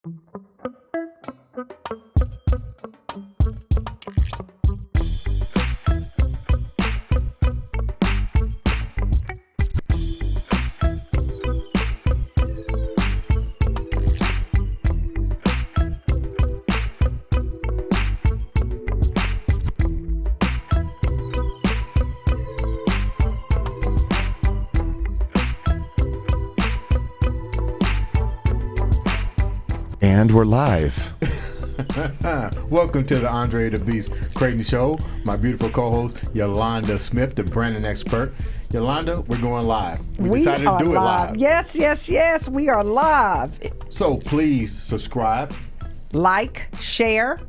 And we're live. Welcome to the Andre The Beast Crayton Show. My beautiful co-host, Yolanda Smith, the branding expert. Yolanda, we're going live. We decided to do it live. Yes, we are live. So please subscribe. Like, share.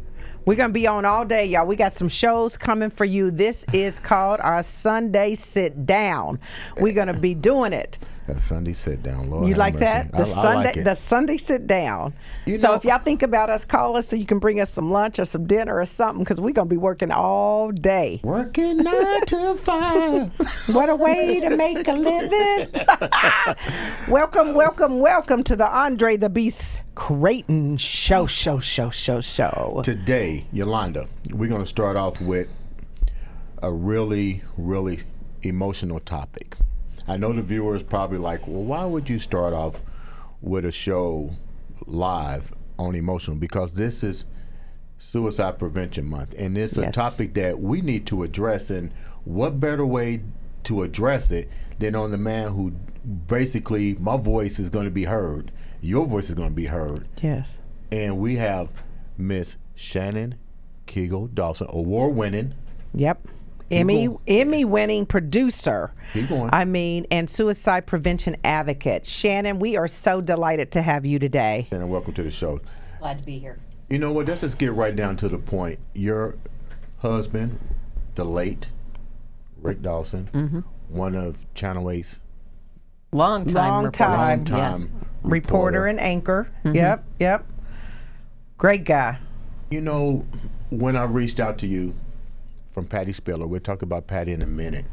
We're going to be on all day, y'all. We got some shows coming for you. This is called our Sunday Sit Down. We're going to be doing it. That Sunday Sit Down, Lord. You like that? I like it. The Sunday Sit Down. So if y'all think about us, call us so you can bring us some lunch or some dinner or something, because we're going to be working all day. Working 9 to 5. What a way to make a living. Welcome to the Andre The Beast Crayton Show. Today, Yolanda, we're going to start off with a really, really emotional topic. I know the viewers probably like, well, why would you start off with a show live on emotional? Because this is Suicide Prevention Month, and it's a topic that we need to address. And what better way to address it than on the man who basically, my voice is going to be heard, your voice is going to be heard. Yes. And we have Miss Shannon Cagle Dawson, award-winning. Yep. Emmy-winning producer. Keep going. And suicide prevention advocate. Shannon, we are so delighted to have you today. Shannon, welcome to the show. Glad to be here. You know what? Let's just get right down to the point. Your husband, the late Rick Dawson, one of Channel 8's long time reporter and anchor. Mm-hmm. Yep. Great guy. You know, when I reached out to you from Patty Spiller, we'll talk about Patty in a minute.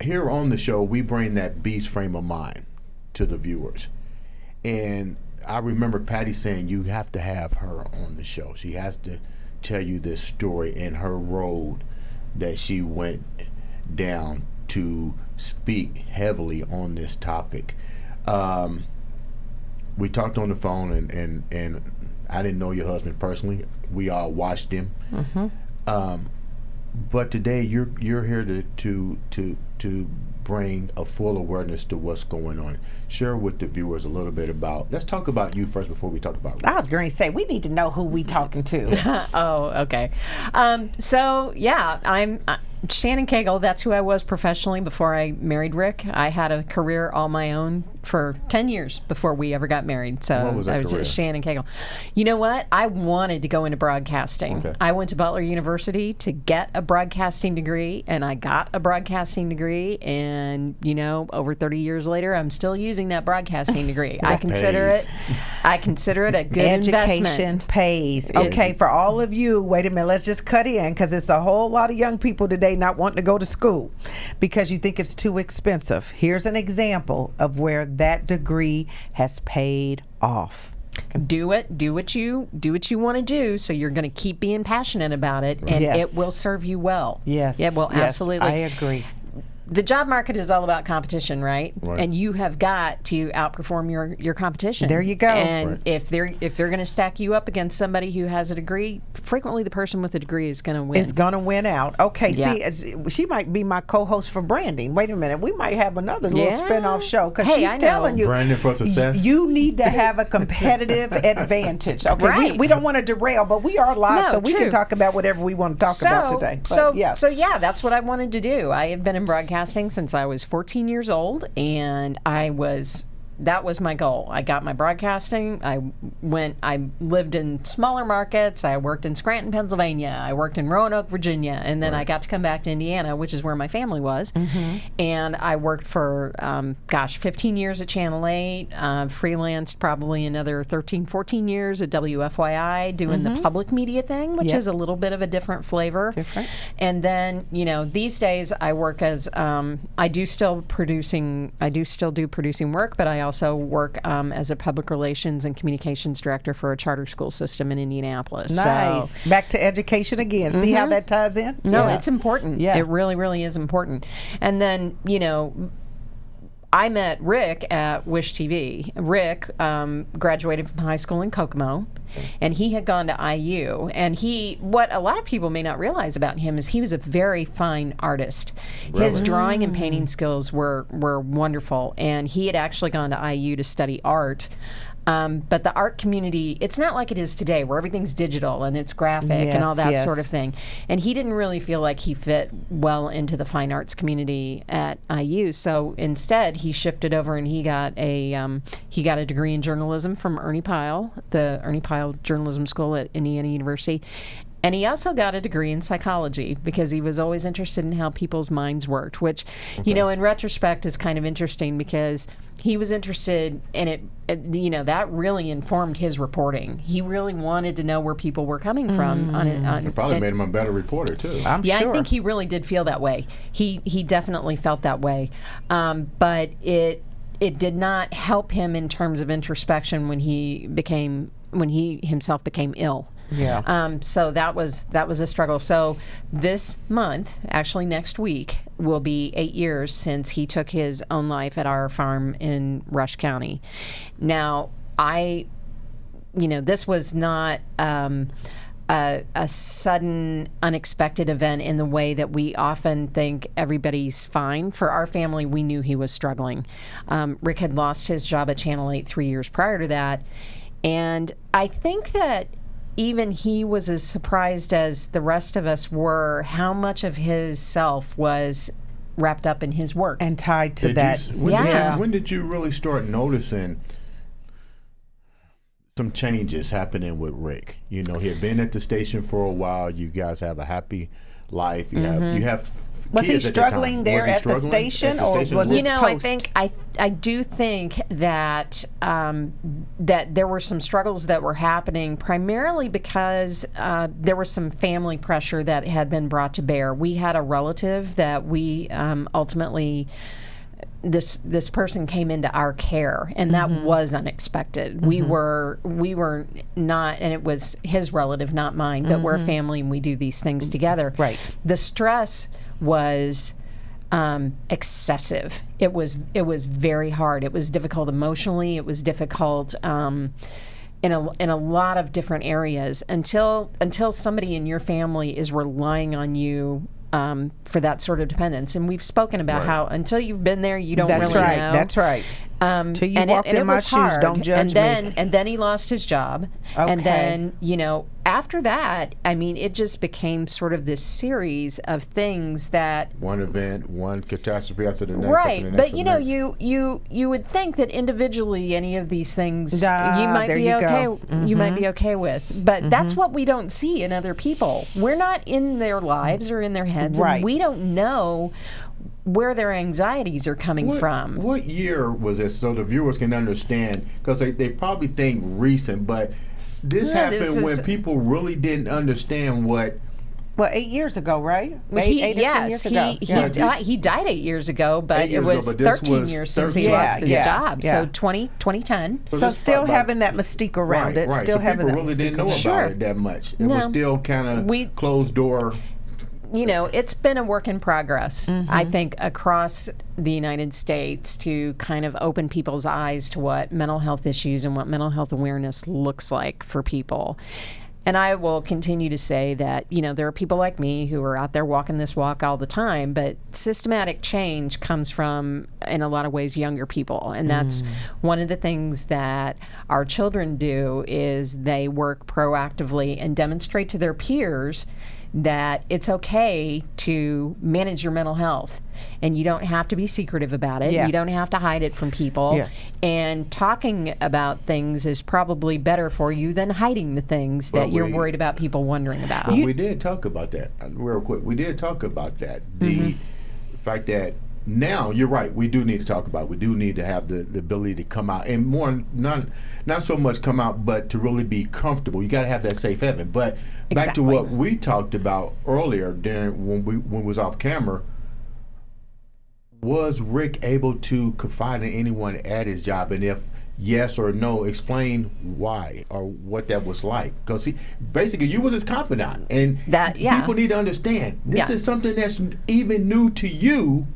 Here on the show, we bring that beast frame of mind to the viewers. And I remember Patty saying, you have to have her on the show. She has to tell you this story and her road that she went down to speak heavily on this topic. We talked on the phone, and I didn't know your husband personally. We all watched him. Mm-hmm. But today you're here to bring a full awareness to what's going on. Share with the viewers a little bit about. Let's talk about you first before we talk about Rick. I was going to say we need to know who we talking to. Oh, okay. So yeah, I'm Shannon Cagle. That's who I was professionally before I married Rick. I had a career all my own for 10 years before we ever got married. So what was that I was career? just Shannon Cagle. You know what? I wanted to go into broadcasting. Okay. I went to Butler University to get a broadcasting degree, and I got a broadcasting degree. And over 30 years later, I'm still using that broadcasting degree. I consider it a good Education investment. pays. Okay, for all of you, wait a minute, let's just cut in, because it's a whole lot of young people today not wanting to go to school because you think it's too expensive. Here's an example of where that degree has paid off. Do what you want to do, so you're going to keep being passionate about it, and it will serve you well. Yes. It will absolutely. I agree. The job market is all about competition, right? And you have got to outperform your competition. There you go. And if they're going to stack you up against somebody who has a degree, frequently the person with a degree is going to win. Is going to win out. Okay, see, she might be my co-host for branding. Wait a minute, we might have another little spin-off show, because she's telling you, branding for success. You need to have a competitive advantage. Okay, right. we don't want to derail, but we are live, so we true. can talk about whatever we want to talk about today. But, So that's what I wanted to do. I have been in broadcasting since I was 14 years old, and that was my goal. I got my broadcasting. I lived in smaller markets. I worked in Scranton, Pennsylvania. I worked in Roanoke, Virginia. And then I got to come back to Indiana, which is where my family was. Mm-hmm. And I worked for, 15 years at Channel 8, freelanced probably another 13, 14 years at WFYI, doing the public media thing, which is a little bit of a different flavor. Different. And then, these days I work as, I do still do producing work, but I also work as a public relations and communications director for a charter school system in Indianapolis. Nice. So, Back to education again. See how that ties in? no, it's important. Yeah. It really, really is important. And then, I met Rick at Wish TV. Rick graduated from high school in Kokomo, and he had gone to IU. And what a lot of people may not realize about him is he was a very fine artist. Really? His drawing and painting skills were wonderful, and he had actually gone to IU to study art. But the art community, it's not like it is today where everything's digital and it's graphic and all that sort of thing. And he didn't really feel like he fit well into the fine arts community at IU. So instead, he shifted over and he got a degree in journalism from Ernie Pyle, the Ernie Pyle Journalism School at Indiana University. And he also got a degree in psychology because he was always interested in how people's minds worked, which, in retrospect is kind of interesting because he was interested in it, that really informed his reporting. He really wanted to know where people were coming from. It probably made him a better reporter, too. I'm sure. I think he really did feel that way. He definitely felt that way. But it did not help him in terms of introspection when he himself became ill. Yeah. So that was a struggle. So this month, actually next week, will be 8 years since he took his own life at our farm in Rush County. Now, this was not a sudden, unexpected event in the way that we often think everybody's fine. For our family, we knew he was struggling. Rick had lost his job at Channel 8 3 years prior to that. And I think that even he was as surprised as the rest of us were how much of his self was wrapped up in his work. And tied to that. When did you really start noticing some changes happening with Rick? He had been at the station for a while. You guys have a happy life. You have Was he kids at the struggling time. there Was he at the struggling station, at the or station? was it I think I do think that that there were some struggles that were happening primarily because there was some family pressure that had been brought to bear. We had a relative that we ultimately. This person came into our care, and that was unexpected. We were not, and it was his relative, not mine, but we're a family and we do these things together. Right. The stress was excessive. It was very hard. It was difficult emotionally. It was difficult in a lot of different areas until somebody in your family is relying on you for that sort of dependence. And we've spoken about how until you've been there, you don't really know. That's right. Till you walked in my shoes, hard. don't judge me. And then he lost his job. Okay. And then, after that, it just became sort of this series of things that... One event, one catastrophe after the next. Right. After the next, But, you would think that individually any of these things you might be okay with. But that's what we don't see in other people. We're not in their lives or in their heads. Right. And we don't know where their anxieties are coming from. What year was this, so the viewers can understand? Because they probably think recent, but this happened when people really didn't understand what... Well, 8 years ago, right? He 10 years ago. He died 8 years ago, but it was 13 years since he lost his job. Yeah. So 2010. So still having that mystique around it. Right. Still so having people that really didn't know about it that much. It was still kind of closed door. It's been a work in progress, I think, across the United States to kind of open people's eyes to what mental health issues and what mental health awareness looks like for people. And I will continue to say that, there are people like me who are out there walking this walk all the time, but systematic change comes from, in a lot of ways, younger people. And that's one of the things that our children do is they work proactively and demonstrate to their peers that it's okay to manage your mental health, and you don't have to be secretive about it. Yeah. You don't have to hide it from people. Yes. And talking about things is probably better for you than hiding the things that you're worried about people wondering about. We did talk about that real quick. We did talk about that. The fact that now you're right. We do need to talk about it. We do need to have the ability to come out and more not so much come out, but to really be comfortable. You got to have that safe haven. But back to what we talked about earlier, when we was off camera. Was Rick able to confide in anyone at his job? And if yes or no, explain why or what that was like. Because basically, you was his confidant, and people need to understand this is something that's even new to you,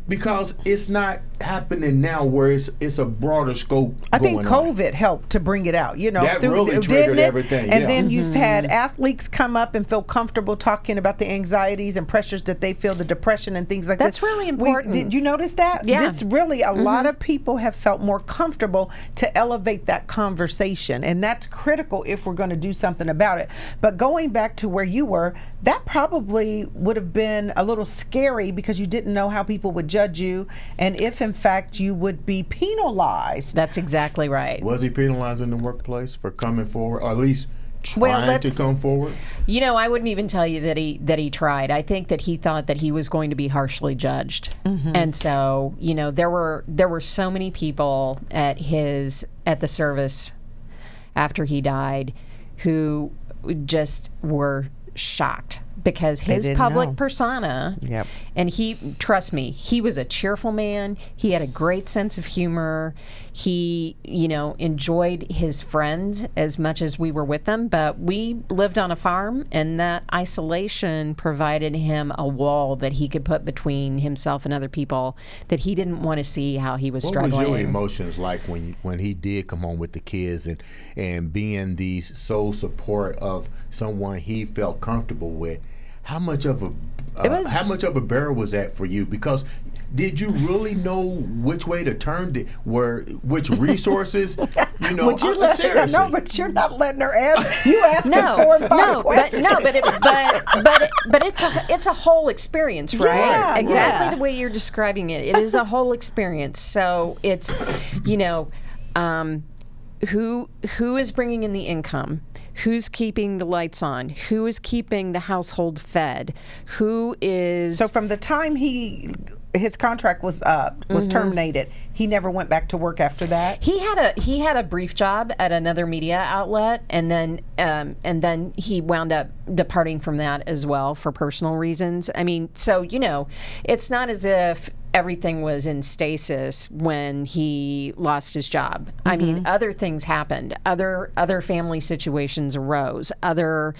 because it's not happening now where it's a broader scope. I think COVID helped to bring it out. You know, that really triggered everything. And then you've had athletes come up and feel comfortable talking about the anxieties and pressures that they feel, the depression and things like that. That's really important. Did you notice that? Yeah. This really, a lot of people have felt more comfortable to elevate that conversation, and that's critical if we're going to do something about it. But going back to where you were, that probably would have been a little scary because you didn't know how people would judge you, and if in fact you would be penalized. That's exactly right. Was he penalized in the workplace for coming forward, or at least trying to come forward? You know, I wouldn't even tell you that he tried. I think that he thought that he was going to be harshly judged, and so you know there were so many people at the service after he died who just were shocked because his public persona, and trust me, he was a cheerful man. He had a great sense of humor. He, enjoyed his friends as much as we were with them, but we lived on a farm, and that isolation provided him a wall that he could put between himself and other people that he didn't want to see how he was struggling. What was your emotions like when he did come home with the kids and being the sole support of someone he felt comfortable with? How much of a bear was that for you? Because did you really know which way to turn? Which resources? Seriously. No, but you're not letting her ask. You asking 4 and 5 questions. But it's a whole experience, right? Yeah, exactly the way you're describing it. It is a whole experience. So it's, who is bringing in the income? Who's keeping the lights on? Who is keeping the household fed? Who is... So from the time his contract was terminated, he never went back to work after that? He had a brief job at another media outlet, and then he wound up departing from that as well for personal reasons. I mean, so it's not as if everything was in stasis when he lost his job. I mean, other things happened. Other family situations arose. Other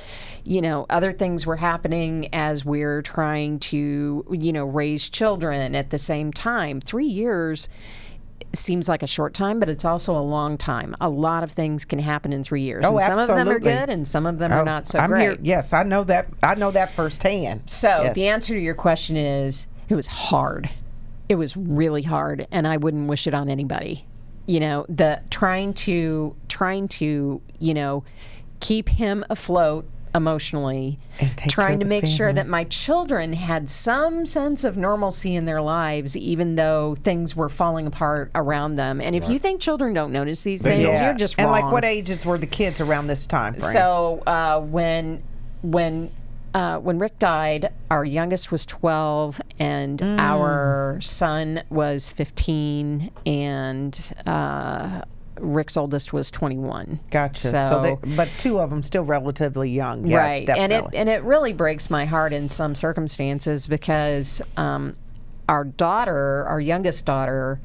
things were happening as we're trying to, raise children at the same time. 3 years seems like a short time, but it's also a long time. A lot of things can happen in 3 years. Oh, and some absolutely. of them are good and some of them are not so great. Here. Yes, I know that. I know that firsthand. So the answer to your question is, it was hard. It was really hard, and I wouldn't wish it on anybody. The trying to keep him afloat emotionally, trying to make sure that my children had some sense of normalcy in their lives, even though things were falling apart around them. And if you think children don't notice these things, you're just wrong. And like, what ages were the kids around this time frame? So when Rick died, our youngest was 12, and our son was 15, and Rick's oldest was 21. Gotcha. But 2 of them still relatively young. Yes, right. Definitely. And it really breaks my heart in some circumstances because our youngest daughter,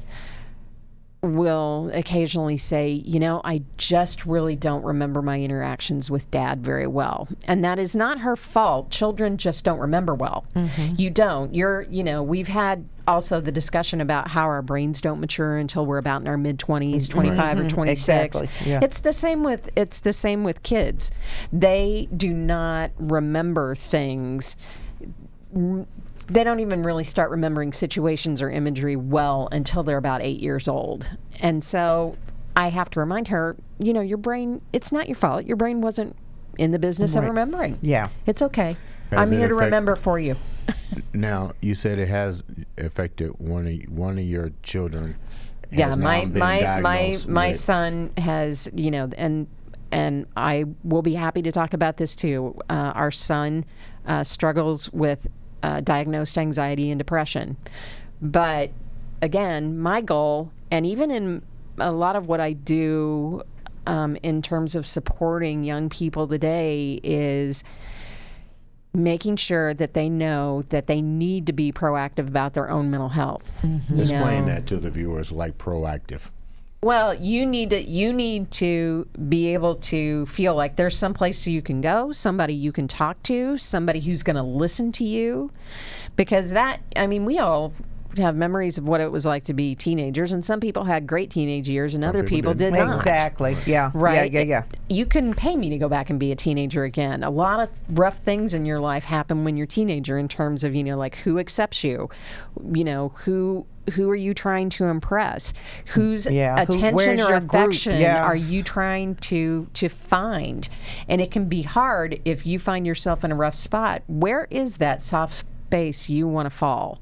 will occasionally say, I just really don't remember my interactions with Dad very well. And that is not her fault. Children just don't remember well. You don't. We've had also the discussion about how our brains don't mature until we're about in our mid-20s, 25 or 26. Exactly. Yeah. It's the same with kids. They do not remember things. They don't even really start remembering situations or imagery well until they're about 8 years old. And so I have to remind her, your brain, it's not your fault. Your brain wasn't in the business of remembering. Yeah. It's okay. I'm here to remember for you. Now, you said it has affected one of your children. Yeah, my son has, and I will be happy to talk about this too. Our son struggles with diagnosed anxiety and depression. But again, my goal, and even in a lot of what I do in terms of supporting young people today, is making sure that they know that they need to be proactive about their own mental health. Explain that to the viewers, like proactive. Well, you need to be able to feel like there's some place you can go, somebody you can talk to, somebody who's going to listen to you, because we all have memories of what it was like to be teenagers, and some people had great teenage years and other people did not. Exactly. Yeah. Right. Yeah. You couldn't pay me to go back and be a teenager again. A lot of rough things in your life happen when you're a teenager in terms of, like who accepts you, who are you trying to impress? Whose attention or affection are you trying to find? And it can be hard if you find yourself in a rough spot. Where is that soft space you want to fall?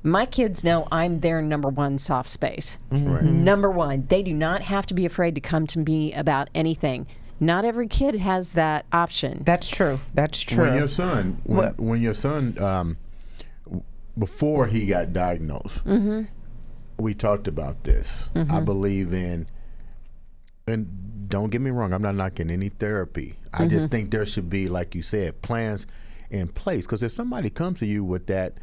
My kids know I'm their number one soft space. Right. Number one. They do not have to be afraid to come to me about anything. Not every kid has that option. That's true. When your son, before he got diagnosed, we talked about this. I believe in, and don't get me wrong, I'm not knocking any therapy. I just think there should be, like you said, plans in place. Because if somebody comes to you with that,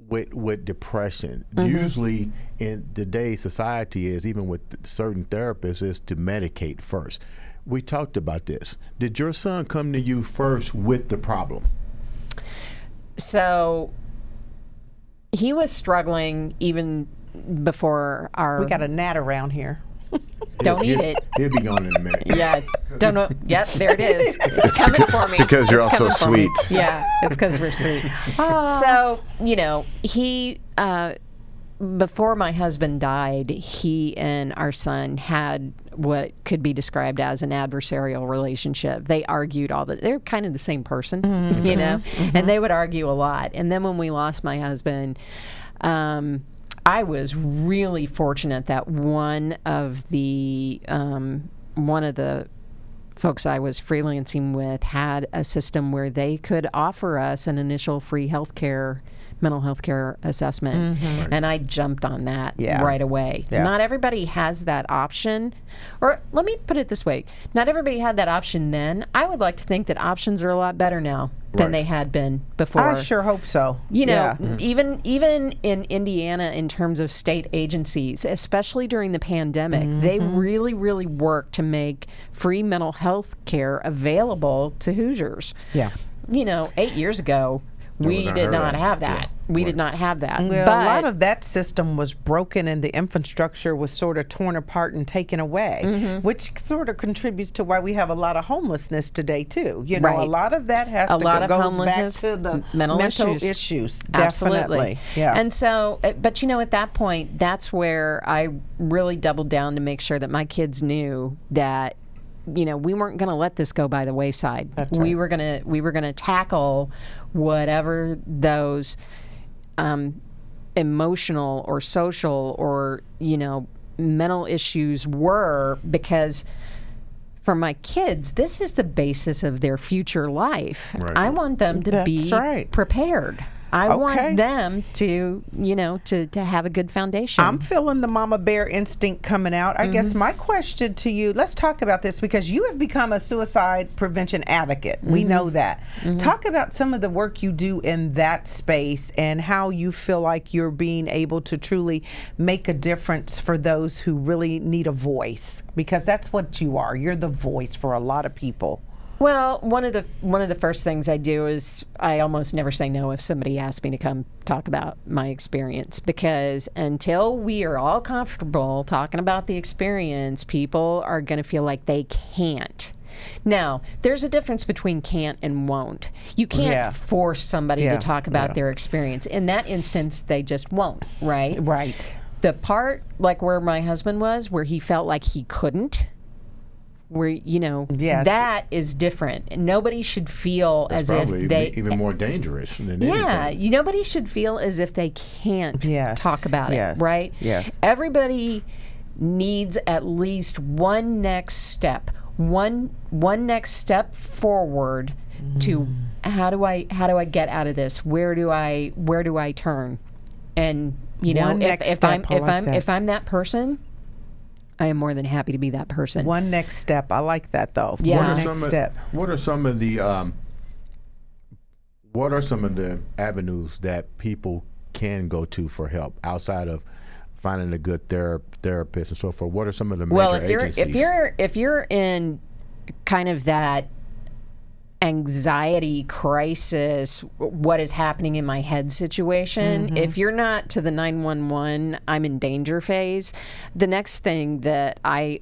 with depression, usually in today's society is, even with certain therapists, is to medicate first. We talked about this. Did your son come to you first with the problem? So he was struggling even before our... We got a gnat around here. Don't eat it. He'll be gone in a minute. Yeah. Don't know. Yep, there it is. It's coming for me. Because you're also sweet. Yeah, it's because we're sweet. So, he, before my husband died, he and our son had what could be described as an adversarial relationship. They argued they're kind of the same person, and they would argue a lot. And then when we lost my husband, I was really fortunate that one of the folks I was freelancing with had a system where they could offer us an initial free mental health care assessment. And I jumped on that right away. Yeah. Not everybody has that option. Or let me put it this way. Not everybody had that option then. I would like to think that options are a lot better now than they had been before. I sure hope so. Even in Indiana, in terms of state agencies, especially during the pandemic, they really, really worked to make free mental health care available to Hoosiers. Yeah. 8 years ago, we did not have that. We did not have that. Well, but a lot of that system was broken and the infrastructure was sort of torn apart and taken away, which sort of contributes to why we have a lot of homelessness today, too. A lot of that goes back to the mental issues. Absolutely. Definitely. Yeah. And so, but at that point, that's where I really doubled down to make sure that my kids knew that we weren't going to let this go by the wayside. That's right. We were going to tackle whatever those emotional or social or mental issues were, because for my kids, this is the basis of their future life. Right. I want them to be prepared. I want them to, to have a good foundation. I'm feeling the mama bear instinct coming out. I guess my question to you, let's talk about this, because you have become a suicide prevention advocate. We know that. Talk about some of the work you do in that space and how you feel like you're being able to truly make a difference for those who really need a voice, because that's what you are. You're the voice for a lot of people. Well, one of the first things I do is I almost never say no if somebody asks me to come talk about my experience, because until we are all comfortable talking about the experience, people are going to feel like they can't. Now, there's a difference between can't and won't. You can't force somebody to talk about their experience. In that instance, they just won't, right? Right. The part, like where my husband was, where he felt like he couldn't, where that is different. Nobody should feel as if they even more dangerous than anything. Nobody should feel as if they can't talk about it, right? Yes. Everybody needs at least one next step forward to how do I get out of this? Where do I turn? And if I'm that person, I am more than happy to be that person. One next step. I like that, though. Yeah. What are some of the What are some of the avenues that people can go to for help outside of finding a good therapist and so forth? What are some of the major agencies? If you're in kind of that anxiety crisis, what is happening in my head situation, if you're not to the 911 I'm in danger phase, the next thing that I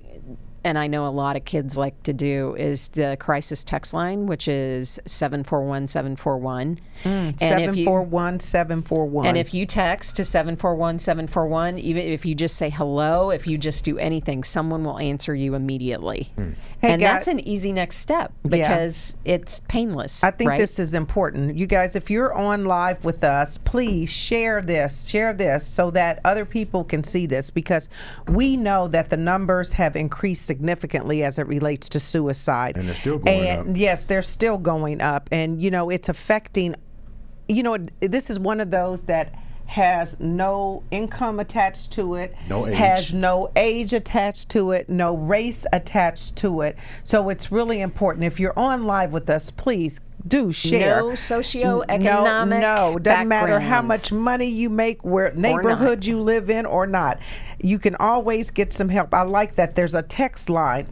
know a lot of kids like to do is the crisis text line, which is 741-741. 741-741. And if you text to 741-741, even if you just say hello, if you just do anything, someone will answer you immediately. Hey, and that's an easy next step because it's painless. I think right? this is important. You guys, if you're on live with us, please share this so that other people can see this, because we know that the numbers have increased significantly as it relates to suicide. And they're still going up. Yes, they're still going up. And, it's affecting, this is one of those that has no income attached to it, no age. Has no age attached to it, no race attached to it. So it's really important. If you're on live with us, please do share. No socioeconomic No, doesn't matter how background. much money you make, where neighborhood you live in or not. You can always get some help. I like that. There's a text line,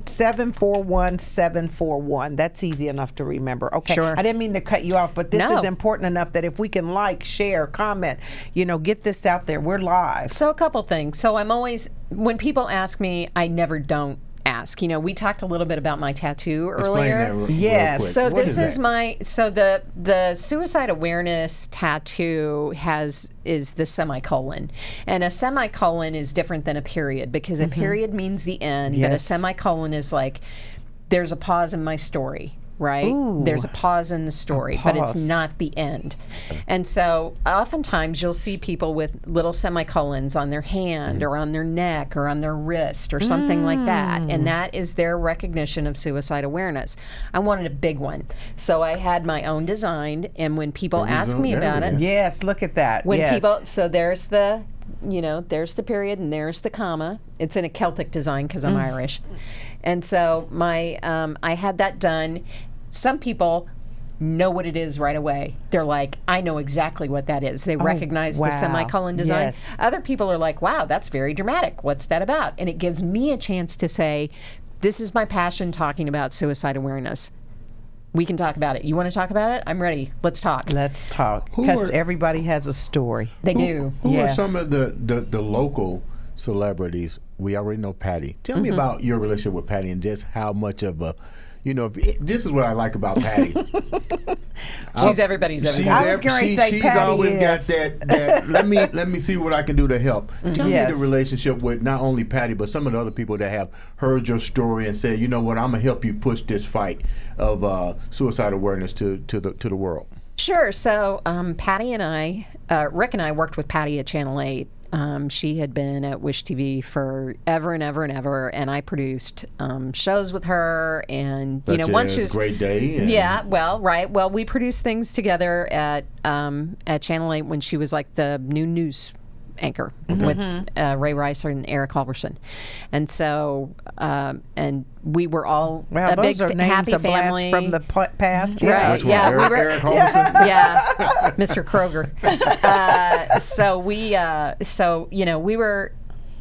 741-741. That's easy enough to remember. Okay. Sure. I didn't mean to cut you off, but this No. is important enough that if we can share, comment, get this out there. We're live. So a couple things. So I'm always, when people ask me, I never don't ask. We talked a little bit about my tattoo Explain earlier. that real Yes. quick. So What this is that? the suicide awareness tattoo is the semicolon, and a semicolon is different than a period, because a period means the end, but a Yes. semicolon is like there's a pause in my story. Right? Ooh. There's a pause in the story, but it's not the end. And so oftentimes you'll see people with little semicolons on their hand or on their neck or on their wrist or something like that. And that is their recognition of suicide awareness. I wanted a big one. So I had my own designed, and when people ask me about it, Yes, look at that. when yes. people, so there's the, there's the period and there's the comma. It's in a Celtic design because I'm Irish. And so I had that done. Some people know what it is right away. They're like, I know exactly what that is. They recognize the wow. semicolon design. Yes. Other people are like, wow, that's very dramatic. What's that about? And it gives me a chance to say, this is my passion, talking about suicide awareness. We can talk about it. You want to talk about it? I'm ready. Let's talk. Let's talk. Who Because are- everybody has a story. They do. Who Yes. are some of the local celebrities? We already know Patty. Tell me about your relationship with Patty and just how much of a, this is what I like about Patty. She's everybody's everything. I was gonna say she's Patty always is. got that let me see what I can do to help. Tell me Yes. the relationship with not only Patty but some of the other people that have heard your story and said, you know what, I'm gonna help you push this fight of suicide awareness to the world. Sure. So Patty and I, Rick and I worked with Patty at Channel 8. She had been at Wish TV forever and ever and ever, and I produced shows with her. And Such once as she was Great Day. And Well, we produced things together at Channel 8 when she was like the new news anchor with Ray Rice and Eric Halverson, and so and we were all Wow, a big those are names happy of blasts family from the past. Right. Which one? Yeah, we were- Eric Halverson? yeah, Mr. Kroger.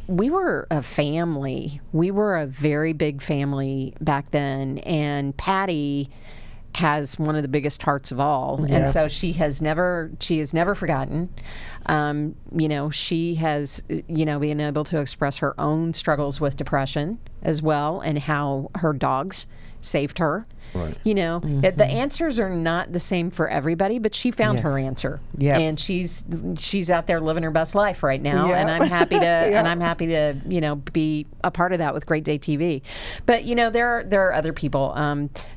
We were a family. We were a very big family back then, and Patty has one of the biggest hearts of all, and so she has never forgotten. She has been able to express her own struggles with depression as well, and how her dogs saved her. Right. The answers are not the same for everybody, but she found her answer. Yep. And she's out there living her best life right now, Yeah. and I'm happy to be a part of that with Great Day TV. But there are other people.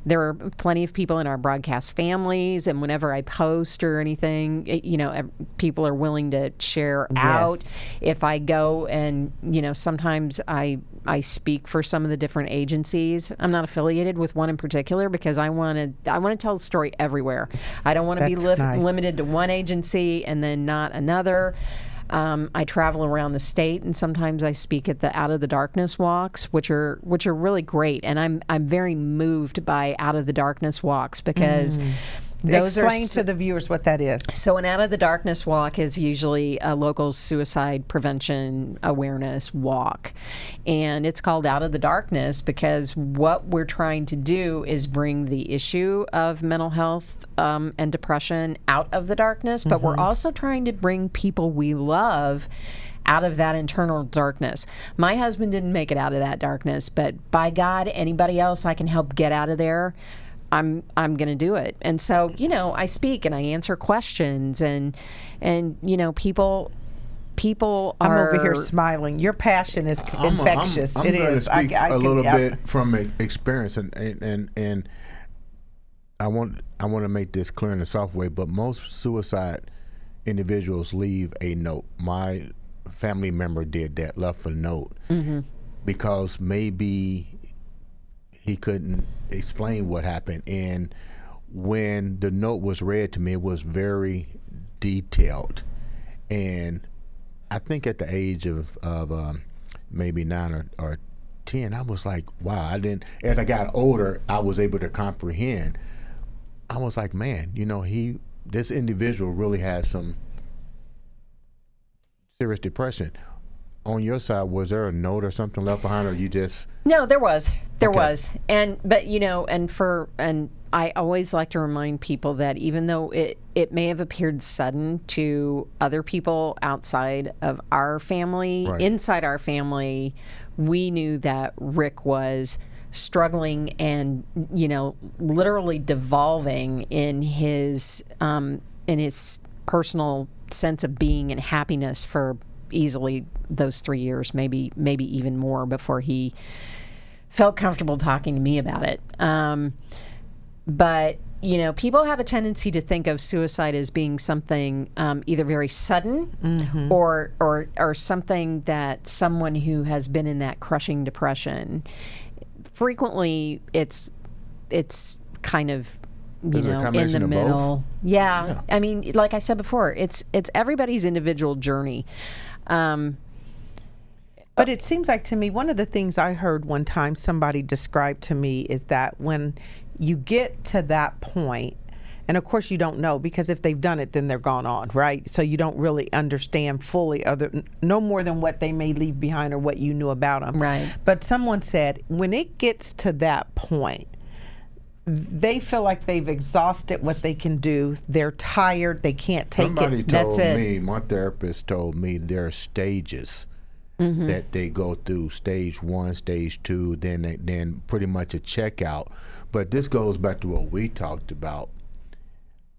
There are plenty of people in our broadcast families, and whenever I post or anything, people are willing to share out. If I go and sometimes I speak for some of the different agencies. I'm not affiliated with one in particular because I want to tell the story everywhere. I don't want to be That's nice. limited to one agency and then not another. I travel around the state, and sometimes I speak at the Out of the Darkness walks, which are really great. And I'm very moved by Out of the Darkness walks because Explain to the viewers what that is. So an Out of the Darkness walk is usually a local suicide prevention awareness walk. And it's called Out of the Darkness because what we're trying to do is bring the issue of mental health and depression out of the darkness, but we're also trying to bring people we love out of that internal darkness. My husband didn't make it out of that darkness, but by God, anybody else I can help get out of there, I'm going to do it. And so, I speak and I answer questions and people are... I'm over here smiling. Your passion is infectious. I'm it going is. to speak a little bit from experience, and I want to make this clear in a soft way, but most suicide individuals leave a note. My family member did that, left a note, because maybe he couldn't explain what happened. And when the note was read to me, it was very detailed. And I think at the age of maybe 9 or 10, I was like, wow, as I got older, I was able to comprehend. I was like, man, this individual really has some serious depression. On your side, was there a note or something left behind, or you just... No, there was. But I always like to remind people that even though it may have appeared sudden to other people outside of our family, inside our family, we knew that Rick was struggling and, literally devolving in his personal sense of being and happiness for easily those 3 years, maybe even more, before he felt comfortable talking to me about it. But people have a tendency to think of suicide as being something either very sudden or something that someone who has been in that crushing depression. Frequently, it's kind of in the middle. Yeah. I mean, like I said before, it's everybody's individual journey. But it seems like to me, one of the things I heard one time somebody described to me is that when you get to that point, and of course you don't know, because if they've done it, then they're gone on, right? So you don't really understand fully no more than what they may leave behind or what you knew about them. Right. But someone said when it gets to that point, they feel like they've exhausted what they can do. They're tired. They can't take Somebody it. told me, my therapist told me there are stages that they go through. Stage 1, stage 2, then pretty much a checkout. But this goes back to what we talked about.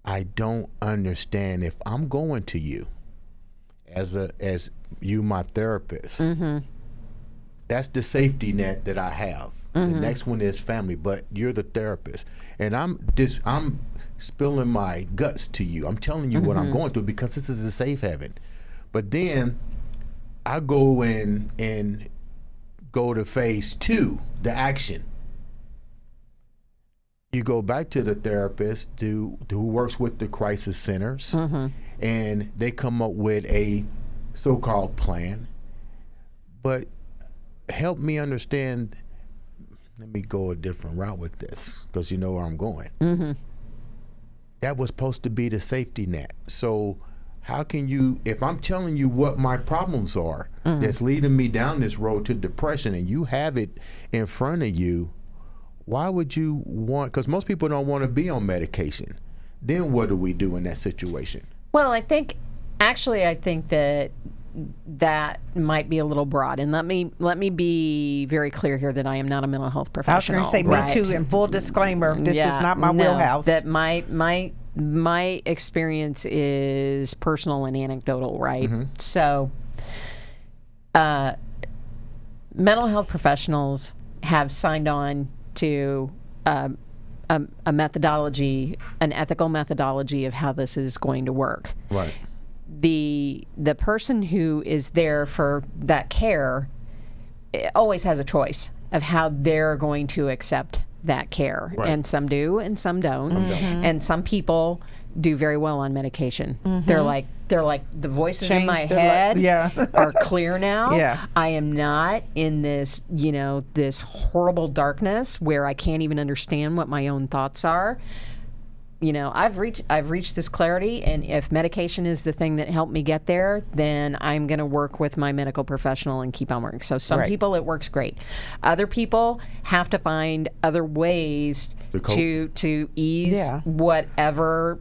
I don't understand if I'm going to you as you, my therapist. That's the safety net that I have. The next one is family, but you're the therapist, and I'm spilling my guts to you. I'm telling you what I'm going through because this is a safe haven. But then I go in and go to phase 2, the action. You go back to the therapist who works with the crisis centers, and they come up with a so-called plan. But help me understand. Let me go a different route with this, because you know where I'm going. That was supposed to be the safety net. So how can you, if I'm telling you what my problems are that's leading me down this road to depression, and you have it in front of you, why would you want, because most people don't want to be on medication. Then what do we do in that situation? Well, I think that might be a little broad, and let me be very clear here that I am not a mental health professional. I was going to say, me too, and full disclaimer, this is not my wheelhouse. That my experience is personal and anecdotal, right? So mental health professionals have signed on to a methodology, an ethical methodology of how this is going to work. Right. The person who is there for that care always has a choice of how they're going to accept that care. Right. And some do and some don't. And some people do very well on medication. They're like the voices in my head are clear now. I am not in this, this horrible darkness where I can't even understand what my own thoughts are. I've reached this clarity, and if medication is the thing that helped me get there, then I'm going to work with my medical professional and keep on working. So some people, it works great. Other people have to find other ways to ease whatever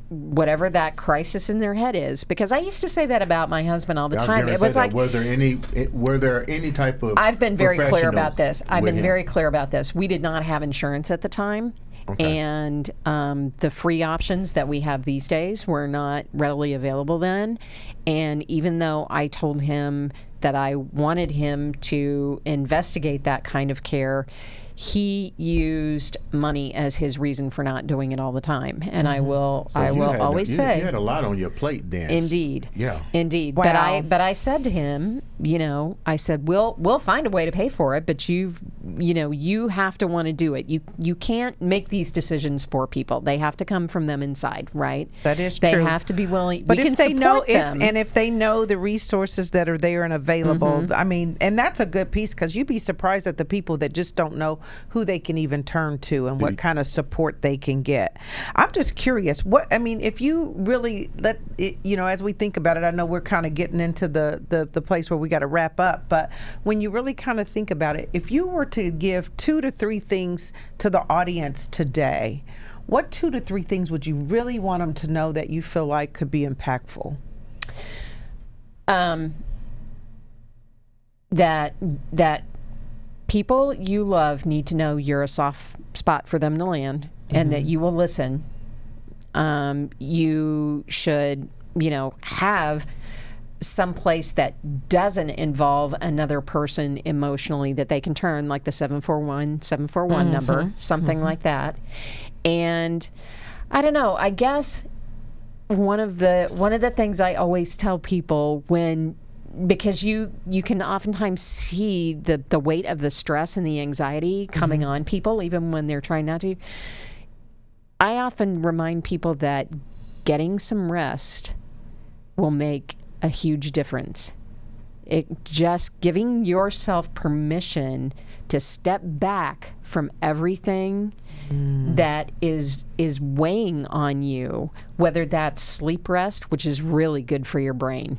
that crisis in their head is. Because I used to say that about my husband all the time. It was like, were there any type of I've been very clear about this. We did not have insurance at the time. Okay. And the free options that we have these days were not readily available then. And even though I told him that I wanted him to investigate that kind of care, he used money as his reason for not doing it all the time. And I will always say, you had a lot on your plate then. Indeed. Yeah. Indeed. Wow. But I said to him, I said, we'll find a way to pay for it, but you have to want to do it. You can't make these decisions for people. They have to come from them inside, right? That is they true. They have to be willing. But we if can they know them. if they know the resources that are there and available, I mean, and that's a good piece, because you'd be surprised at the people that just don't know who they can even turn to and what kind of support they can get. I'm just curious, if you really let it, as we think about it, I know we're kind of getting into the place where we got to wrap up, but when you really kind of think about it, if you were to give 2 to 3 things to the audience today, what 2 to 3 things would you really want them to know that you feel like could be impactful? That people you love need to know you're a soft spot for them to land, and that you will listen. You should, have some place that doesn't involve another person emotionally that they can turn, like the 741 number, something like that. And I don't know, I guess one of the things I always tell people because you can oftentimes see the weight of the stress and the anxiety coming on people, even when they're trying not to. I often remind people that getting some rest will make a huge difference. It just giving yourself permission to step back from everything that is weighing on you, whether that's sleep rest, which is really good for your brain,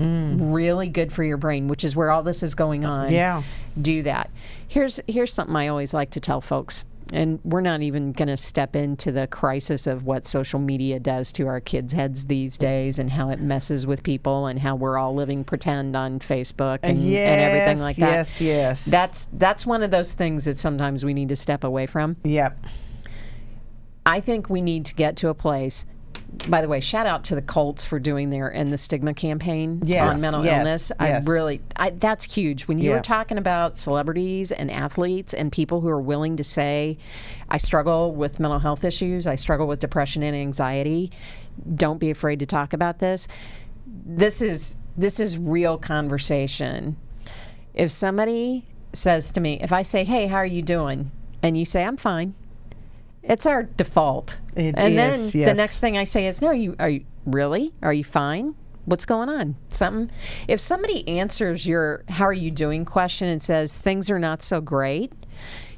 which is where all this is going on. Yeah. Do that. Here's something I always like to tell folks, and we're not even going to step into the crisis of what social media does to our kids' heads these days and how it messes with people and how we're all living pretend on Facebook and everything like that. Yes. That's one of those things that sometimes we need to step away from. Yep. I think we need to get to a place. By the way, shout out to the Colts for doing their End the Stigma campaign on mental illness. That's huge. When you were talking about celebrities and athletes and people who are willing to say, I struggle with mental health issues, I struggle with depression and anxiety, don't be afraid to talk about this. This is real conversation. If somebody says to me, if I say, hey, how are you doing? And you say, I'm fine. It's our default. Then the next thing I say is, no, are you really? Are you fine? What's going on? Something. If somebody answers your how are you doing question and says things are not so great,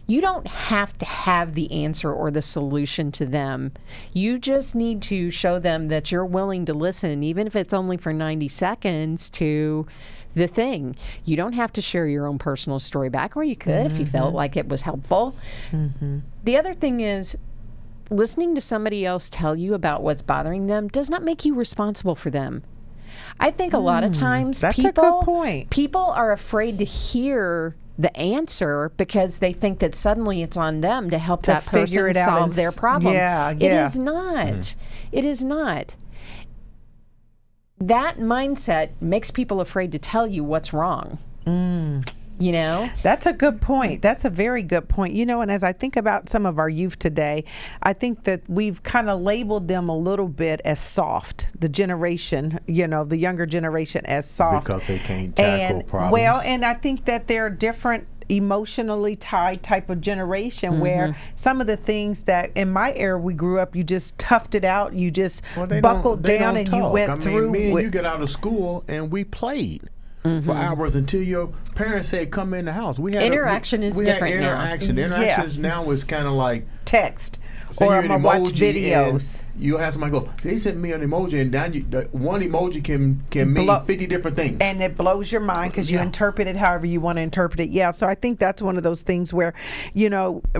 you don't have to have the answer or the solution to them. You just need to show them that you're willing to listen, even if it's only for 90 seconds, to the thing. You don't have to share your own personal story back, or you could if you felt like it was helpful. The other thing is, listening to somebody else tell you about what's bothering them does not make you responsible for them. I think a lot of times people are afraid to hear the answer because they think that suddenly it's on them to help that person solve their problem. It is not. It is not. That mindset makes people afraid to tell you what's wrong. That's a good point. That's a very good point. And as I think about some of our youth today, I think that we've kind of labeled them a little bit as soft. The generation, the younger generation, as soft. Because they can't tackle problems. And I think that they're different emotionally tied type of generation where some of the things that in my era we grew up, you just toughed it out, you just buckled down and you went through. Me and you get out of school and we played for hours until your parents said come in the house. We had interaction is different now. Interaction now is kind of like text or I'm gonna watch videos. you'll have somebody go, they sent me an emoji, and down one emoji can mean 50 different things. And it blows your mind because you interpret it however you want to interpret it. Yeah, so I think that's one of those things where,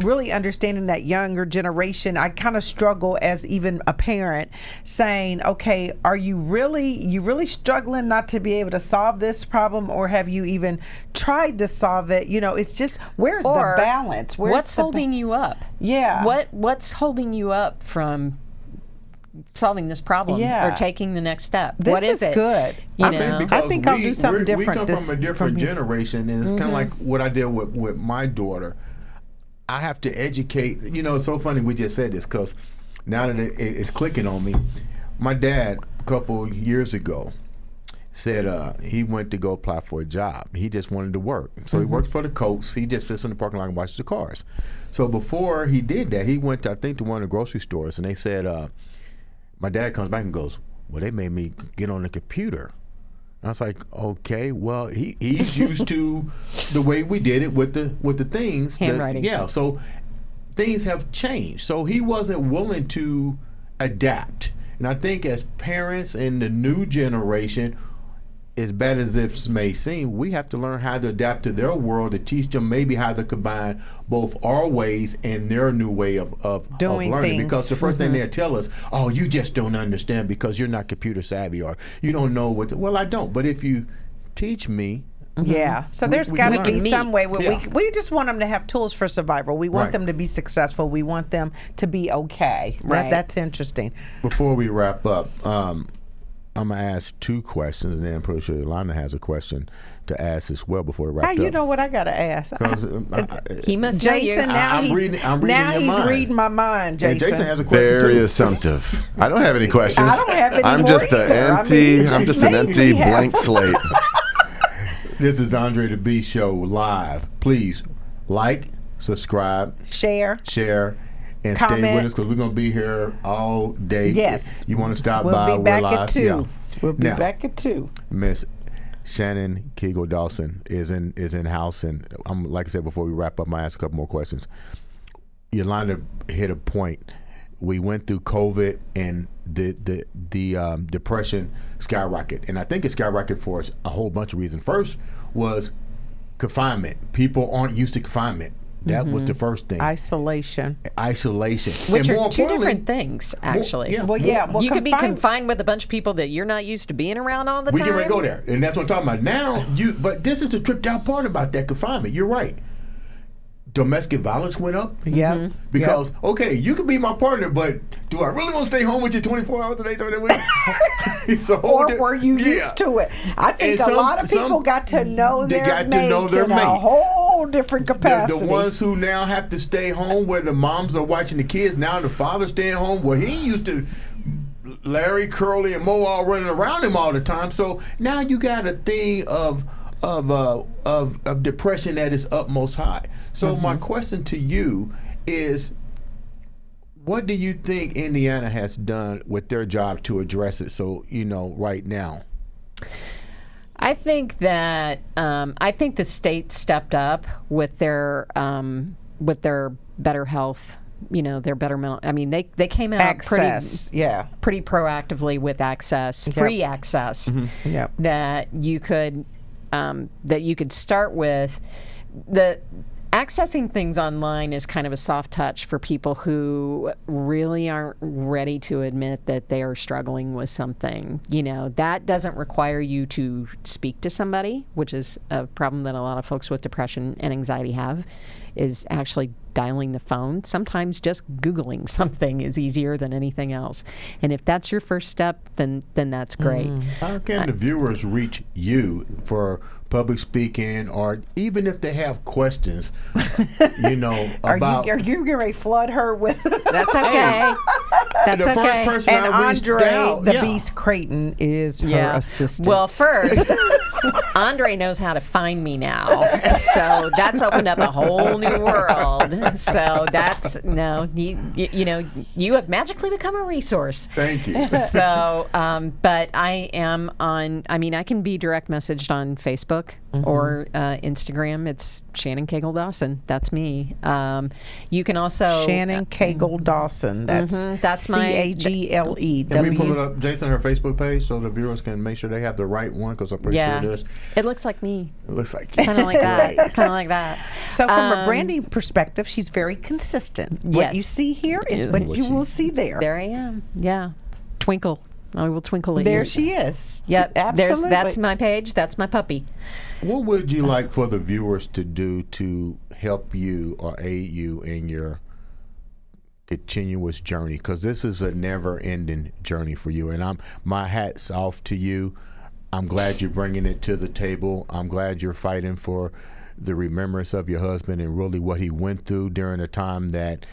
really understanding that younger generation, I kind of struggle as even a parent saying, okay, are you really struggling not to be able to solve this problem, or have you even tried to solve it? It's just, where's the balance? What's holding you up? Yeah. What's holding you up from solving this problem or taking the next step? What is it? Good. I think I'll do something different. We come from a different generation, and it's kind of like what I did with my daughter. I have to educate. It's so funny we just said this because now that it's clicking on me. My dad, a couple years ago, said he went to go apply for a job. He just wanted to work. So he works for the coast. He just sits in the parking lot and watches the cars. So before he did that, he went, I think, to one of the grocery stores, and they said, my dad comes back and goes, well, they made me get on the computer. And I was like, okay, well, he's used to the way we did it with the things. Handwriting. So things have changed. So he wasn't willing to adapt. And I think as parents in the new generation, as bad as this may seem, we have to learn how to adapt to their world, to teach them maybe how to combine both our ways and their new way of doing learning. Things. Because the first thing they'll tell us, oh, you just don't understand because you're not computer savvy, or you don't know what. Well, I don't. But if you teach me. Yeah, so there's got to be some way where we just want them to have tools for survival. We want them to be successful. We want them to be okay. Right. That's interesting. Before we wrap up, I'm going to ask two questions, and then I'm pretty sure Yolanda has a question to ask as well before we wrap up. You know what I got to ask? He must tell you. Jason, now I'm he's reading my mind, Jason. And Jason has a question Very too. assumptive. I don't have any questions. I don't have any I'm more just either. I'm just an empty blank slate. This is Andre the Beast Show live. Please like, subscribe, share, and comment. stay with us because we're going to be here all day. Yes. You want to stop We'll by? be back we're live. at 2. Yeah. We'll be Now, back at 2. Miss Shannon Cagle Dawson is in house, and like I said before we wrap up, I ask a couple more questions. Yolanda hit a point. We went through COVID, and the depression skyrocketed, and I think it skyrocketed for a whole bunch of reasons. First was confinement. People aren't used to confinement. That was the first thing. Isolation. Which and are two different things, actually. Well, you could be confined with a bunch of people that you're not used to being around all the time. We can go there, and that's what I'm talking about. Now, but this is the tripped out part about that confinement. You're right. Domestic violence went up. Yeah. Because, okay, you can be my partner, but do I really want to stay home with you 24 hours a day, 7 days a week? Or were you used to it? I think a lot of people got to know their mates in a whole different capacity. The ones who now have to stay home where the moms are watching the kids, now the father's staying home where he used to Larry, Curly, and Mo all running around him all the time. So now you got a thing of depression that is utmost high. So my question to you is, what do you think Indiana has done with their job to address it? So right now. I think that the state stepped up with their better health. Their better mental. I mean, they came out pretty proactively with access, free access. That you could start with. The accessing things online is kind of a soft touch for people who really aren't ready to admit that they are struggling with something. That doesn't require you to speak to somebody, which is a problem that a lot of folks with depression and anxiety have, is actually dialing the phone. Sometimes just Googling something is easier than anything else. And if that's your first step, then that's great. How can the viewers reach you for public speaking, or even if they have questions, about... Are you going to flood her with... That's okay. That's okay. First person and I reached Andre out, The Beast Crayton is her assistant. Well, first, Andre knows how to find me now. So that's opened up a whole new world. So that's, you have magically become a resource. Thank you. So, but I am I can be direct messaged on Facebook. or Instagram. It's Shannon Cagle Dawson. That's me. You can also Shannon Cagle Dawson. That's my Cagle. Can we pull it up, Jason, her Facebook page so the viewers can make sure they have the right one? Because I'm pretty sure there's. It looks like me. It looks like you. Kind of like that. Kind of like that. So from a branding perspective, she's very consistent. What Yes. you see here is what you will see there. There I am. Yeah. Twinkle. I will twinkle at you. There she is. Yep. Absolutely. That's my page. That's my puppy. What would you like for the viewers to do to help you or aid you in your continuous journey? Because this is a never-ending journey for you, and my hat's off to you. I'm glad you're bringing it to the table. I'm glad you're fighting for the remembrance of your husband and really what he went through during a time that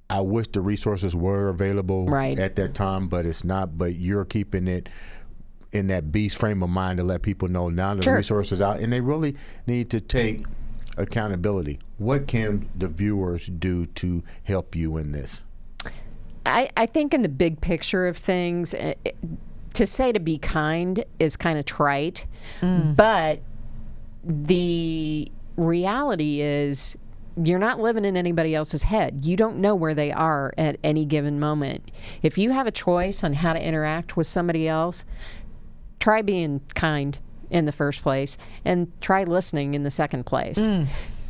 I wish the resources were available at that time, but it's not. But you're keeping it in that beast frame of mind to let people know now that the resources out, and they really need to take accountability. What can the viewers do to help you in this? I think in the big picture of things, to say to be kind is kind of trite, but the reality is you're not living in anybody else's head. You don't know where they are at any given moment. If you have a choice on how to interact with somebody else, try being kind in the first place and try listening in the second place.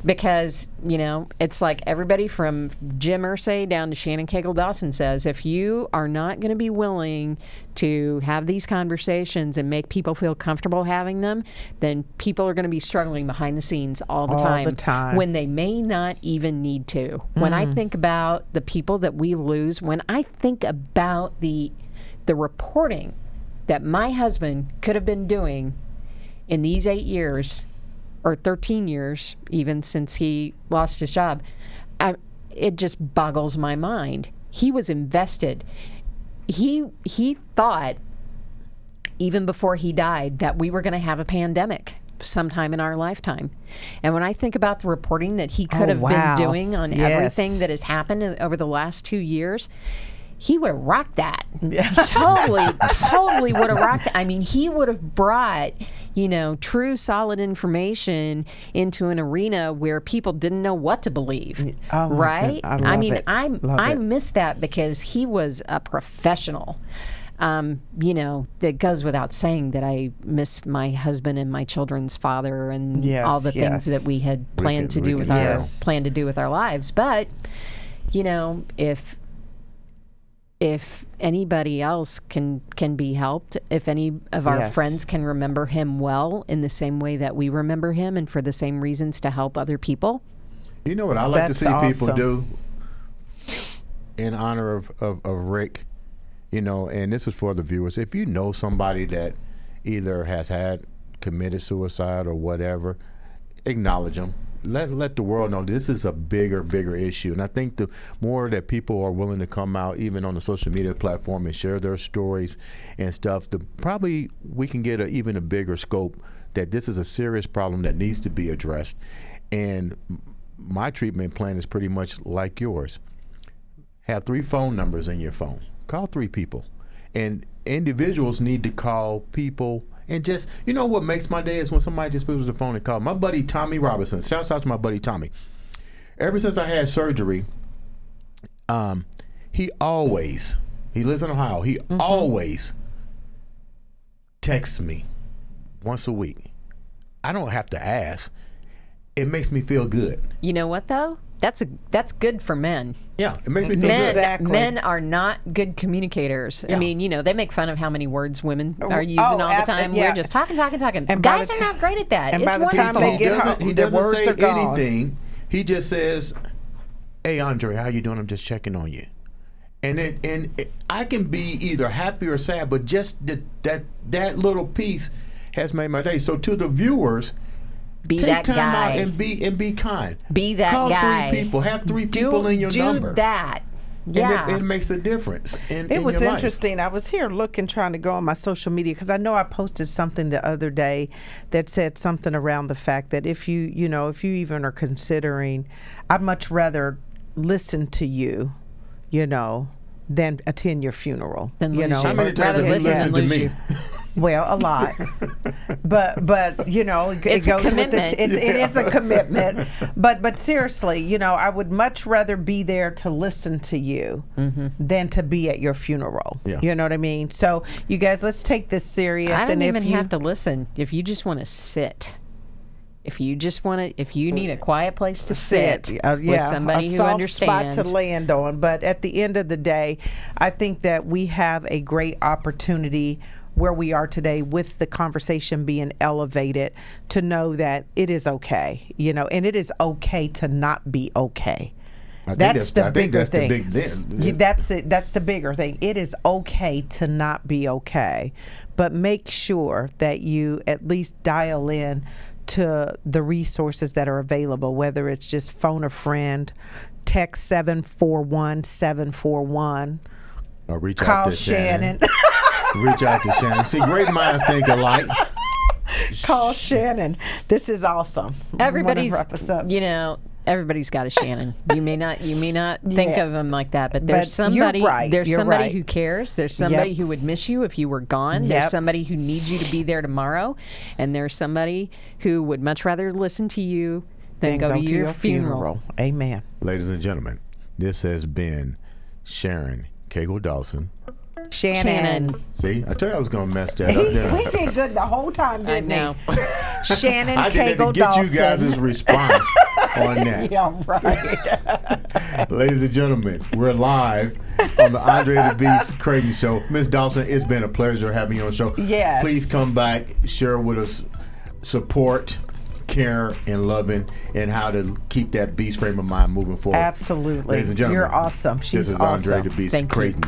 Because, it's like everybody from Jim Irsay down to Shannon Cagle Dawson says, if you are not going to be willing to have these conversations and make people feel comfortable having them, then people are going to be struggling behind the scenes all the time when they may not even need to. When I think about the people that we lose, when I think about the reporting that my husband could have been doing in these 8 years, or 13 years, even since he lost his job, it just boggles my mind. He was invested. He thought, even before he died, that we were going to have a pandemic sometime in our lifetime. And when I think about the reporting that he could have been doing on everything that has happened over the last 2 years, he would have rocked that. Totally would have rocked that. I mean, he would have brought, true, solid information into an arena where people didn't know what to believe. Right? I miss that because he was a professional. That goes without saying that I miss my husband and my children's father and all the things that we had planned to do with our lives. But, if anybody else can be helped, if any of our friends can remember him well in the same way that we remember him and for the same reasons to help other people. You know what I like to see people do in honor of Rick, and this is for the viewers. If you know somebody that either has committed suicide or whatever, acknowledge them. Let the world know this is a bigger issue. And I think the more that people are willing to come out, even on the social media platform, and share their stories and stuff, probably we can get even a bigger scope that this is a serious problem that needs to be addressed. And my treatment plan is pretty much like yours. Have 3 phone numbers in your phone. Call 3 people. And individuals need to call people. And just, what makes my day is when somebody just picks up the phone and calls. My buddy Tommy Robinson, shouts out to my buddy Tommy. Ever since I had surgery, he lives in Ohio, he always texts me once a week. I don't have to ask. It makes me feel good. You know what, though? That's good for men. Yeah, it makes me feel good. Exactly. Men are not good communicators. Yeah. I mean, they make fun of how many words women are using all the time. We're just talking. And guys are not great at that. It's wonderful. He doesn't say anything. He just says, "Hey, Andre, how you doing? I'm just checking on you." And I can be either happy or sad, but just that little piece has made my day. So to the viewers, take that time guy. Out and be kind. Be that Call guy. Call 3 people. Have 3 people in your number. Do that. Yeah. And it makes a difference. It was interesting. Life. I was here trying to go on my social media because I know I posted something the other day that said something around the fact that if you even are considering, I'd much rather listen to you, than attend your funeral. How many times have you listened to me? Well, a lot, but you know, it It's a goes with commitment. it is a commitment. But seriously, you know, I would much rather be there to listen to you than to be at your funeral. Yeah. You know what I mean? So, you guys, let's take this serious. I don't and even if you have to listen. If you just want to sit, if you need a quiet place to sit with somebody a who soft understands. spot to land on. But at the end of the day, I think that we have a great opportunity where we are today with the conversation being elevated to know that it is okay, you know, and it is okay to not be okay. That's the bigger thing. That's the bigger thing. It is okay to not be okay, but make sure that you at least dial in to the resources that are available, whether it's just phone a friend, text 741-741, or reach call out to Shannon. Reach out to Shannon. See, great minds think alike. Call Shannon. This is awesome. Everybody's, Wrap us up. you know, everybody's got a Shannon. You may not think Yeah. of them like that, but But there's somebody. you're right. There's You're somebody right. who cares. There's somebody Yep. who would miss you if you were gone. Yep. There's somebody who needs you to be there tomorrow, and there's somebody who would much rather listen to you than go to your funeral. Amen. Ladies and gentlemen, this has been Sharon Cagle Dawson. Shannon. See, I told you I was going to mess that up. didn't I? We did good the whole time, I didn't know. we? Shannon I did Cagle to get Dawson. you guys' response on that. Yeah, right. Ladies and gentlemen, we're live on the Andre The Beast Crayton Show. Miss Dawson, it's been a pleasure having you on the show. Yes. Please come back, share with us support, care, and loving, and how to keep that beast frame of mind moving forward. Absolutely. Ladies and gentlemen, You're awesome. She's this is awesome. Andre The Beast Thank you. Crayton.